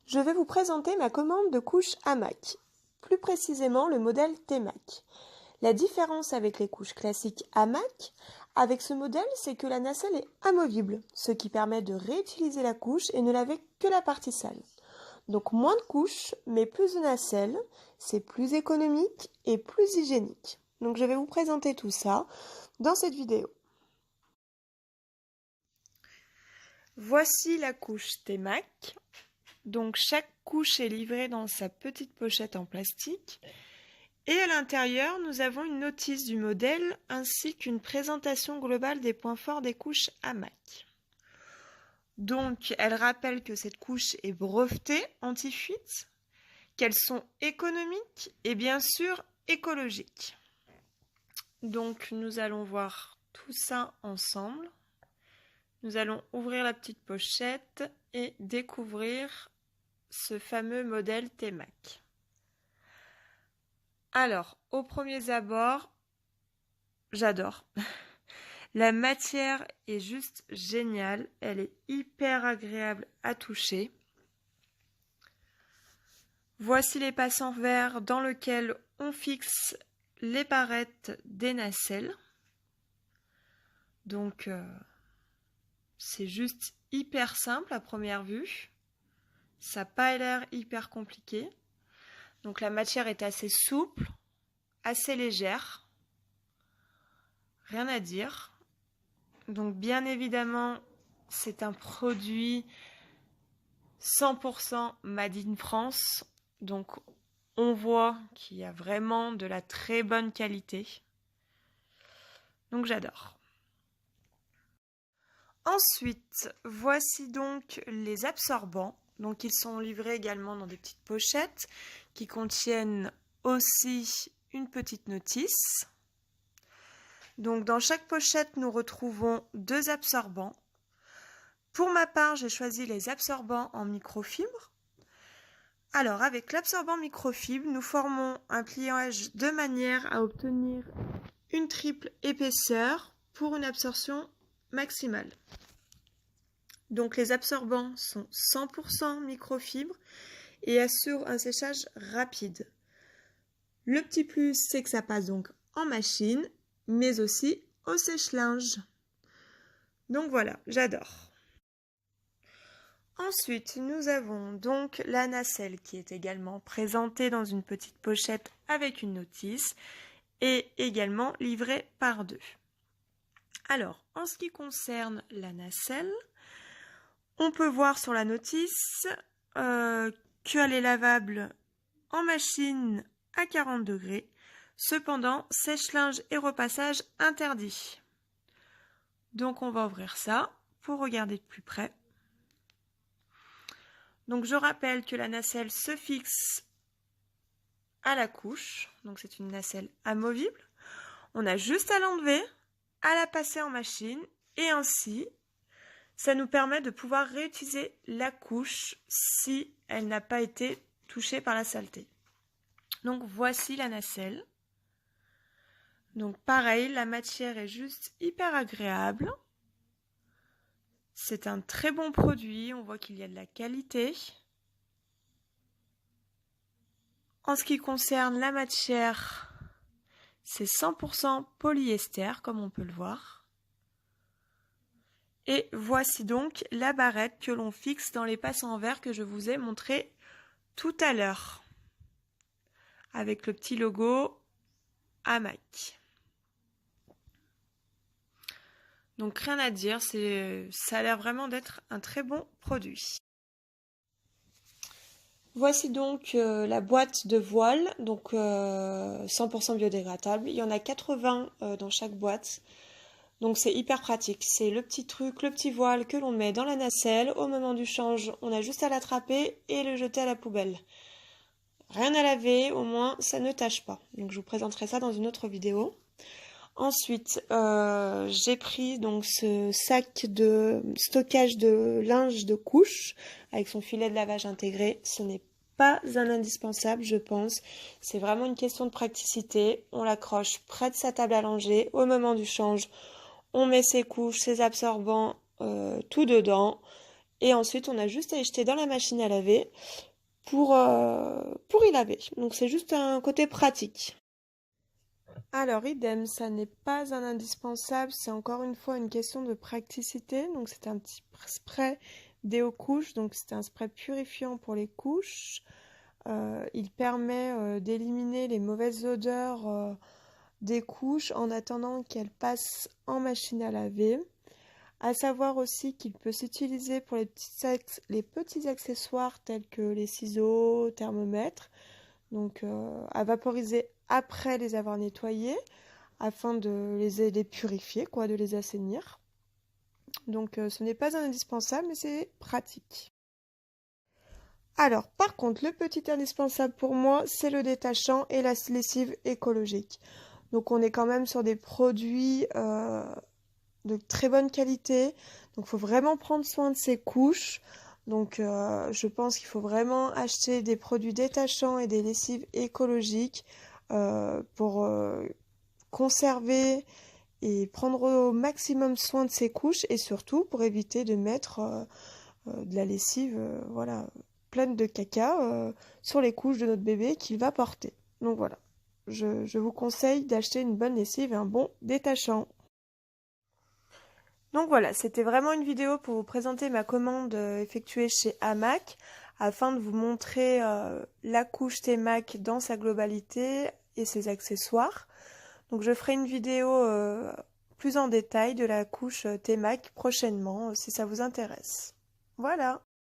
Je vais vous présenter ma commande de couches hamac, plus précisément le modèle T-Mac. La différence avec les couches classiques hamac, avec ce modèle, c'est que la nacelle est amovible, ce qui permet de réutiliser la couche et ne laver que la partie sale. Donc moins de couches, mais plus de nacelle, c'est plus économique et plus hygiénique. Donc je vais vous présenter tout ça dans cette vidéo. Voici la couche T-Mac. Donc chaque couche est livrée dans sa petite pochette en plastique. Et à l'intérieur, nous avons une notice du modèle ainsi qu'une présentation globale des points forts des couches hamac. Donc, elle rappelle que cette couche est brevetée anti-fuite, qu'elles sont économiques et bien sûr écologiques. Donc, nous allons voir tout ça ensemble. Nous allons ouvrir la petite pochette et découvrir ce fameux modèle T-Mac. Alors, au premier abord, j'adore. La matière est juste géniale. Elle est hyper agréable à toucher. Voici l'espace en verre dans lequel on fixe les barrettes des nacelles. Donc, c'est juste hyper simple à première vue. Ça n'a pas l'air hyper compliqué. Donc la matière est assez souple, assez légère. Rien à dire. Donc bien évidemment, c'est un produit 100% made in France. Donc on voit qu'il y a vraiment de la très bonne qualité. Donc j'adore. Ensuite, voici donc les absorbants. Donc ils sont livrés également dans des petites pochettes qui contiennent aussi une petite notice. Donc dans chaque pochette, nous retrouvons 2 absorbants. Pour ma part, j'ai choisi les absorbants en microfibre. Alors avec l'absorbant microfibre, nous formons un pliage de manière à obtenir une triple épaisseur pour une absorption maximale. Donc les absorbants sont 100% microfibre et assurent un séchage rapide. Le petit plus, c'est que ça passe donc en machine, mais aussi au sèche-linge. Donc voilà, j'adore. Ensuite, nous avons donc la nacelle qui est également présentée dans une petite pochette avec une notice et également livrée par 2. Alors, en ce qui concerne la nacelle, on peut voir sur la notice qu'elle est lavable en machine à 40 degrés. Cependant, sèche-linge et repassage interdits. Donc on va ouvrir ça pour regarder de plus près. Donc je rappelle que la nacelle se fixe à la couche. Donc c'est une nacelle amovible. On a juste à l'enlever, à la passer en machine et ainsi ça nous permet de pouvoir réutiliser la couche si elle n'a pas été touchée par la saleté. Donc voici la nacelle. Donc pareil, la matière est juste hyper agréable. C'est un très bon produit, on voit qu'il y a de la qualité. En ce qui concerne la matière, c'est 100% polyester comme on peut le voir. Et voici donc la barrette que l'on fixe dans l'espace en verre que je vous ai montré tout à l'heure. Avec le petit logo hamac. Donc rien à dire, ça a l'air vraiment d'être un très bon produit. Voici donc la boîte de voile, donc 100% biodégradable. Il y en a 80 dans chaque boîte. Donc c'est hyper pratique, c'est le petit truc, le petit voile que l'on met dans la nacelle. Au moment du change, on a juste à l'attraper et le jeter à la poubelle. Rien à laver, au moins ça ne tache pas. Donc je vous présenterai ça dans une autre vidéo. Ensuite, j'ai pris donc ce sac de stockage de linge de couche avec son filet de lavage intégré. Ce n'est pas un indispensable, je pense. C'est vraiment une question de praticité. On l'accroche près de sa table à langer. Au moment du change, on met ses couches, ses absorbants, tout dedans. Et ensuite, on a juste à y jeter dans la machine à laver pour y laver. Donc c'est juste un côté pratique. Alors, idem, ça n'est pas un indispensable, c'est encore une fois une question de praticité. Donc, c'est un petit spray déo couches, donc c'est un spray purifiant pour les couches. Il permet d'éliminer les mauvaises odeurs des couches en attendant qu'elles passent en machine à laver. À savoir aussi qu'il peut s'utiliser pour les petits accessoires tels que les ciseaux, thermomètres, donc à vaporiser après les avoir nettoyés, afin de les purifier, quoi, de les assainir. Donc ce n'est pas un indispensable, mais c'est pratique. Alors, par contre, le petit indispensable pour moi, c'est le détachant et la lessive écologique. Donc on est quand même sur des produits de très bonne qualité. Donc il faut vraiment prendre soin de ses couches. Donc je pense qu'il faut vraiment acheter des produits détachants et des lessives écologiques pour conserver et prendre au maximum soin de ses couches et surtout pour éviter de mettre de la lessive voilà, pleine de caca sur les couches de notre bébé qu'il va porter. Donc voilà, je vous conseille d'acheter une bonne lessive et un bon détachant. Donc voilà, c'était vraiment une vidéo pour vous présenter ma commande effectuée chez Hamac afin de vous montrer la couche Temac dans sa globalité et ses accessoires. Donc je ferai une vidéo plus en détail de la couche Temac prochainement si ça vous intéresse. Voilà.